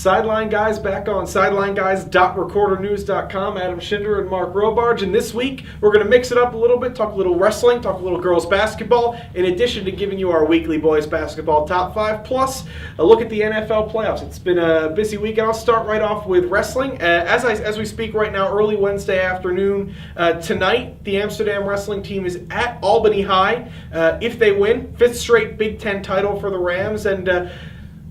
Sideline Guys back on SidelineGuys.recordernews.com. Adam Schinder and Mark Robarge. And this week, we're going to mix it up a little bit, talk a little wrestling, talk a little girls basketball, in addition to giving you our weekly boys basketball top 5, plus a look at the NFL playoffs. It's been a busy week, and I'll start right off with wrestling. As we speak right now, early Wednesday afternoon, tonight, the Amsterdam wrestling team is at Albany High. If they win, 5th straight Big Ten title for the Rams, and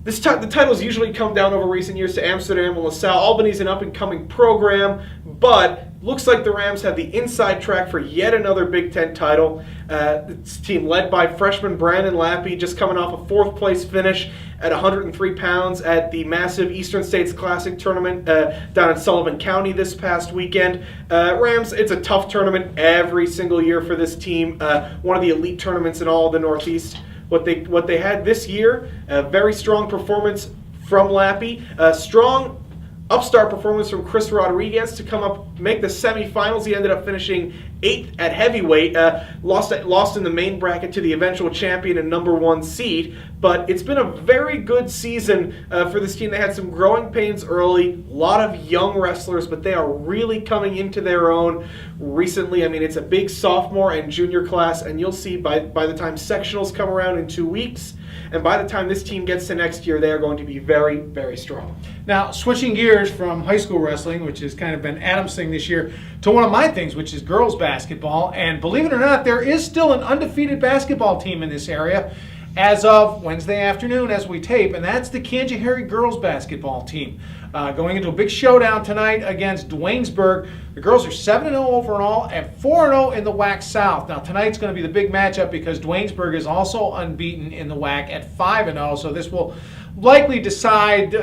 the titles usually come down over recent years to Amsterdam and LaSalle. Albany's an up-and-coming program, but looks like the Rams have the inside track for yet another Big Ten title. This team led by freshman Brandon Lappy, just coming off a 4th-place finish at 103 pounds at the massive Eastern States Classic tournament down in Sullivan County this past weekend. Rams, it's a tough tournament every single year for this team, one of the elite tournaments in all of the Northeast. What they had this year, a very strong performance from Lappy, a strong upstart performance from Chris Rodriguez to come up, make the semifinals. He ended up finishing 8th at heavyweight, lost in the main bracket to the eventual champion and number 1 seed. But it's been a very good season for this team. They had some growing pains early, a lot of young wrestlers, but they are really coming into their own recently. I mean, it's a big sophomore and junior class, and you'll see by the time sectionals come around in 2 weeks, and by the time this team gets to next year, they are going to be very, very strong. Now, switching gears from high school wrestling, which has kind of been Adam's thing this year, to one of my things, which is girls basketball. And believe it or not, there is still an undefeated basketball team in this area as of Wednesday afternoon as we tape, and that's the Canajoharie girls basketball team. Going into a big showdown tonight against Duanesburg. The girls are 7-0 overall and 4-0 in the WAC South. Now tonight's going to be the big matchup because Duanesburg is also unbeaten in the WAC at 5-0, so this will likely decide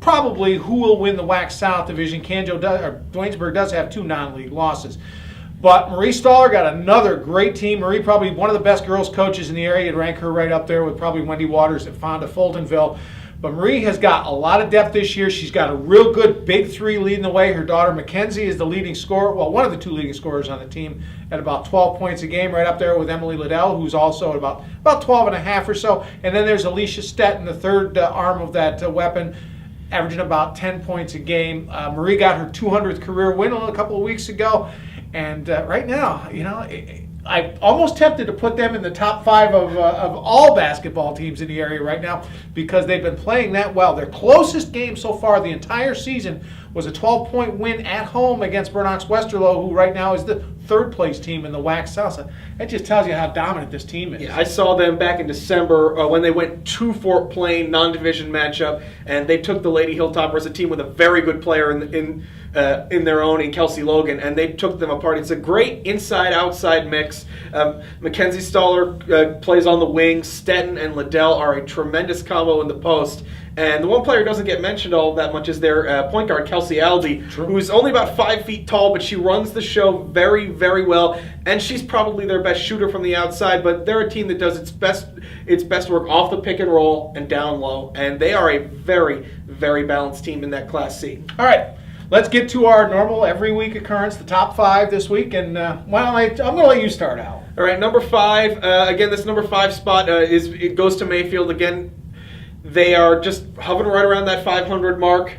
probably who will win the WAC South division. Duanesburg does have 2 non-league losses. But Marie Staller got another great team. Marie, probably one of the best girls coaches in the area. You'd rank her right up there with probably Wendy Waters at Fonda Fultonville. But Marie has got a lot of depth this year. She's got a real good big 3 leading the way. Her daughter Mackenzie is the leading scorer, well, one of the 2 leading scorers on the team at about 12 points a game, right up there with Emily Liddell, who's also at about 12 and a half or so. And then there's Alicia Stetton, the third arm of that weapon, averaging about 10 points a game. Marie got her 200th career win a couple of weeks ago. And right now, you know, I'm almost tempted to put them in the top 5 of all basketball teams in the area right now because they've been playing that well. Their closest game so far the entire season was a 12-point win at home against Bernox-Westerlo, who right now is the 3rd-place team in the WAC South. So that just tells you how dominant this team is. Yeah, I saw them back in December when they went to Fort Plain, non-division matchup, and they took the Lady Hilltoppers, a team with a very good player in their own in Kelsey Logan, and they took them apart. It's a great inside-outside mix. Mackenzie Staller plays on the wing. Stetton and Liddell are a tremendous combo in the post. And the one player who doesn't get mentioned all that much is their point guard, Kelsey Aldi, who's only about 5 feet tall, but she runs the show very, very well. And she's probably their best shooter from the outside, but they're a team that does its best work off the pick and roll and down low. And they are a very, very balanced team in that Class C. All right. Let's get to our normal every week occurrence, the top 5 this week, and I'm going to let you start out. All right, number 5. Again, this number 5 spot it goes to Mayfield again. They are just hovering right around that 500 mark.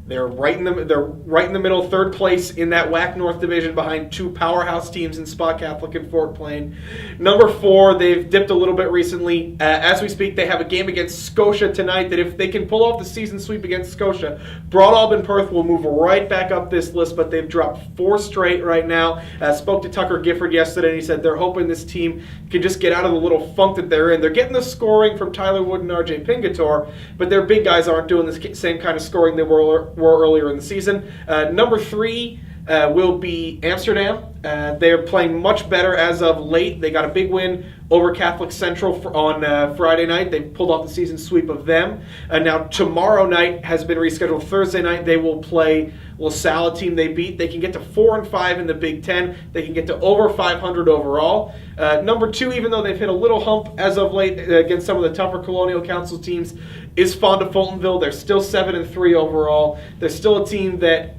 They're right in the middle, 3rd place in that WAC North Division behind 2 powerhouse teams in Spa Catholic and Fort Plain. Number 4, they've dipped a little bit recently. As we speak, they have a game against Scotia tonight that if they can pull off the season sweep against Scotia, Broad Alban Perth will move right back up this list, but they've dropped 4 straight right now. Spoke to Tucker Gifford yesterday, and he said they're hoping this team can just get out of the little funk that they're in. They're getting the scoring from Tyler Wood and RJ Pingator, but their big guys aren't doing the same kind of scoring they were earlier in the season. Number 3 will be Amsterdam. They're playing much better as of late. They got a big win over Catholic Central on Friday night. They pulled off the season sweep of them. Now tomorrow night has been rescheduled. Thursday night they will play LaSalle, a team they beat. They can get to 4-5 in the Big Ten. They can get to over 500 overall. Number 2, even though they've hit a little hump as of late against some of the tougher Colonial Council teams, is Fonda Fultonville. They're still 7-3 overall. They're still a team that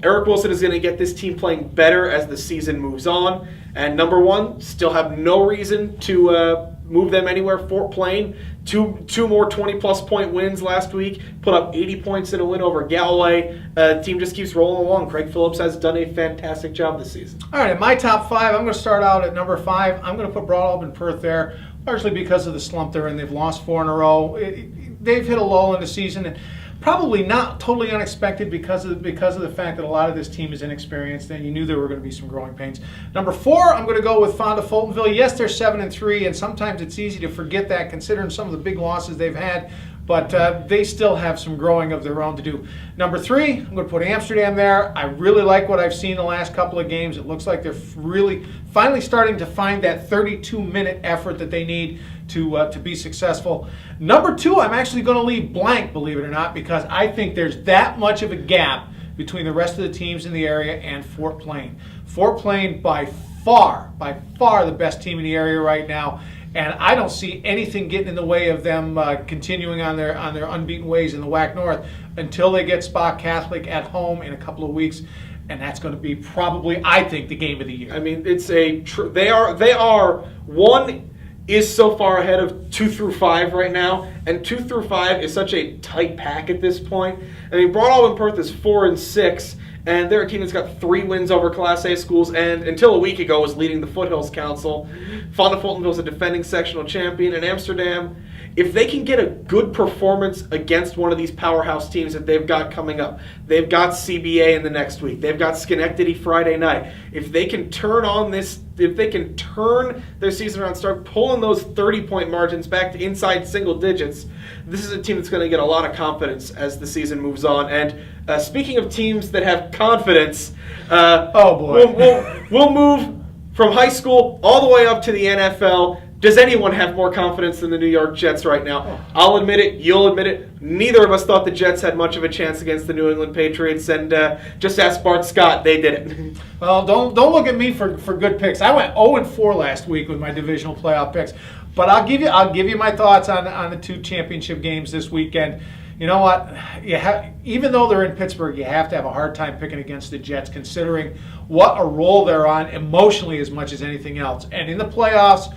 Eric Wilson is going to get this team playing better as the season moves on. And number 1, still have no reason to move them anywhere. Fort Plain, two more 20-plus point wins last week, put up 80 points in a win over Galloway. The team just keeps rolling along. Craig Phillips has done a fantastic job this season. All right, in my top 5, I'm going to start out at number 5. I'm going to put Broadalbin Perth there, largely because of the slump they're in. They've lost 4 in a row. They've hit a lull in the season, and probably not totally unexpected because of the fact that a lot of this team is inexperienced, and you knew there were going to be some growing pains. Number 4, I'm going to go with Fonda Fultonville. Yes, they're 7-3, and sometimes it's easy to forget that considering some of the big losses they've had, but they still have some growing of their own to do. Number 3, I'm going to put Amsterdam there. I really like what I've seen the last couple of games. It looks like they're really finally starting to find that 32-minute effort that they need to be successful. Number 2, I'm actually going to leave blank, believe it or not, because I think there's that much of a gap between the rest of the teams in the area and Fort Plain. Fort Plain by far the best team in the area right now, and I don't see anything getting in the way of them continuing on their unbeaten ways in the WAC North until they get Spa Catholic at home in a couple of weeks. And that's going to be probably, I think, the game of the year. I mean, it's they are one is so far ahead of 2 through 5 right now, and 2 through 5 is such a tight pack at this point. I mean, Broadalbin Perth is 4-6, and they're a team that's got 3 wins over Class A schools, and until a week ago was leading the Foothills Council. Fonda Fultonville is a defending sectional champion, and Amsterdam, if they can get a good performance against one of these powerhouse teams that they've got coming up, they've got CBA in the next week, they've got Schenectady Friday night. If they can turn their season around, start pulling those 30-point margins back to inside single digits, this is a team that's going to get a lot of confidence as the season moves on. And speaking of teams that have confidence, oh boy, we'll move from high school all the way up to the NFL. Does anyone have more confidence than the New York Jets right now? I'll admit it. You'll admit it. Neither of us thought the Jets had much of a chance against the New England Patriots, and just ask Bart Scott. They did it. Well, don't look at me for good picks. I went 0-4 last week with my divisional playoff picks, but I'll give you my thoughts on the 2 championship games this weekend. You know what? Even though they're in Pittsburgh, you have to have a hard time picking against the Jets, considering what a role they're on emotionally as much as anything else. And in the playoffs,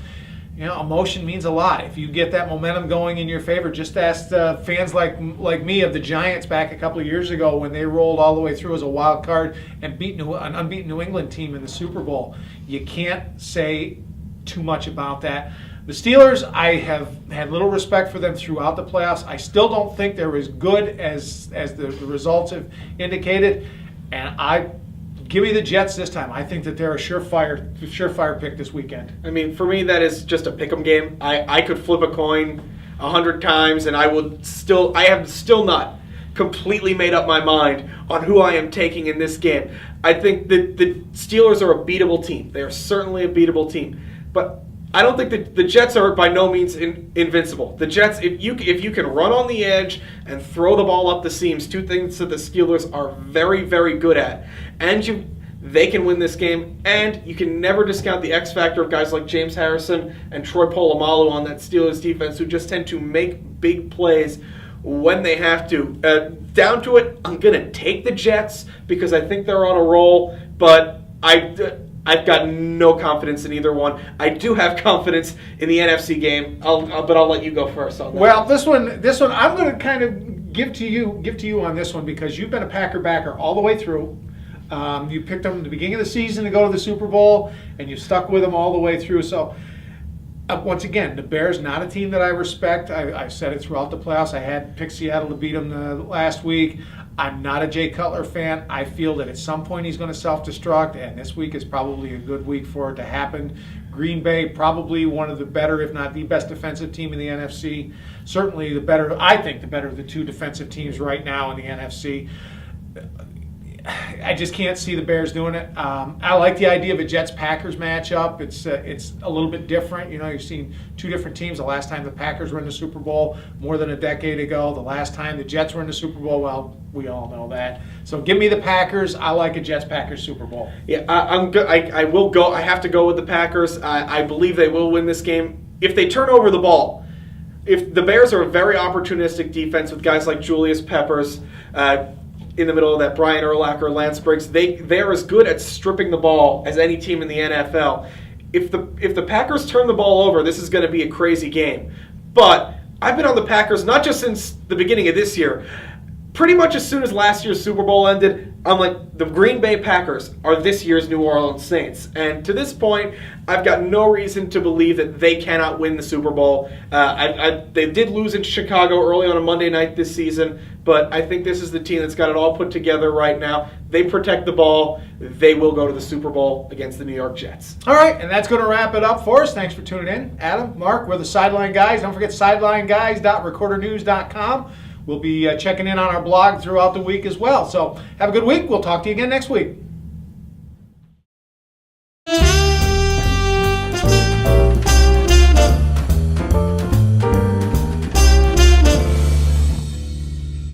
you know, emotion means a lot. If you get that momentum going in your favor, just ask fans like me of the Giants back a couple of years ago when they rolled all the way through as a wild card and beat an unbeaten New England team in the Super Bowl. You can't say too much about that. The Steelers, I have had little respect for them throughout the playoffs. I still don't think they're as good as the results have indicated, and give me the Jets this time. I think that they're a surefire pick this weekend. I mean, for me, that is just a pick'em game. I could flip a coin 100 times, and I have still not completely made up my mind on who I am taking in this game. I think that the Steelers are a beatable team. They are certainly a beatable team, but I don't think that the Jets are by no means invincible. The Jets, if you can run on the edge and throw the ball up the seams, 2 things that the Steelers are very, very good at, and they can win this game. And you can never discount the X factor of guys like James Harrison and Troy Polamalu on that Steelers defense, who just tend to make big plays when they have to. Down to it, I'm gonna take the Jets because I think they're on a roll, but I've got no confidence in either one. I do have confidence in the NFC game, but I'll let you go first on that. Well, this one, I'm going to kind of give to you on this one because you've been a Packer backer all the way through. You picked them at the beginning of the season to go to the Super Bowl, and you stuck with them all the way through. So, once again, the Bears not a team that I respect. I've said it throughout the playoffs. I had picked Seattle to beat them last week. I'm not a Jay Cutler fan. I feel that at some point he's going to self-destruct, and this week is probably a good week for it to happen. Green Bay, probably one of the better, if not the best defensive team in the NFC. Certainly I think the better of the 2 defensive teams right now in the NFC. I just can't see the Bears doing it. I like the idea of a Jets-Packers matchup. It's a little bit different. You know, you've seen 2 different teams. The last time the Packers were in the Super Bowl, more than a decade ago. The last time the Jets were in the Super Bowl, well, we all know that. So give me the Packers. I like a Jets-Packers Super Bowl. Yeah, I'm good. I will go. I have to go with the Packers. I believe they will win this game. If they turn over the ball, if the Bears are a very opportunistic defense with guys like Julius Peppers, in the middle of that, Brian Urlacher, Lance Briggs, they're as good at stripping the ball as any team in the NFL. if the Packers turn the ball over, this is going to be a crazy game. But I've been on the Packers not just since the beginning of this year. Pretty much as soon as last year's Super Bowl ended, I'm like, the Green Bay Packers are this year's New Orleans Saints. And to this point, I've got no reason to believe that they cannot win the Super Bowl. They did lose in Chicago early on a Monday night this season, but I think this is the team that's got it all put together right now. They protect the ball. They will go to the Super Bowl against the New York Jets. All right, and that's going to wrap it up for us. Thanks for tuning in. Adam, Mark, we're the Sideline Guys. Don't forget sidelineguys.recordernews.com. We'll be checking in on our blog throughout the week as well. So have a good week. We'll talk to you again next week.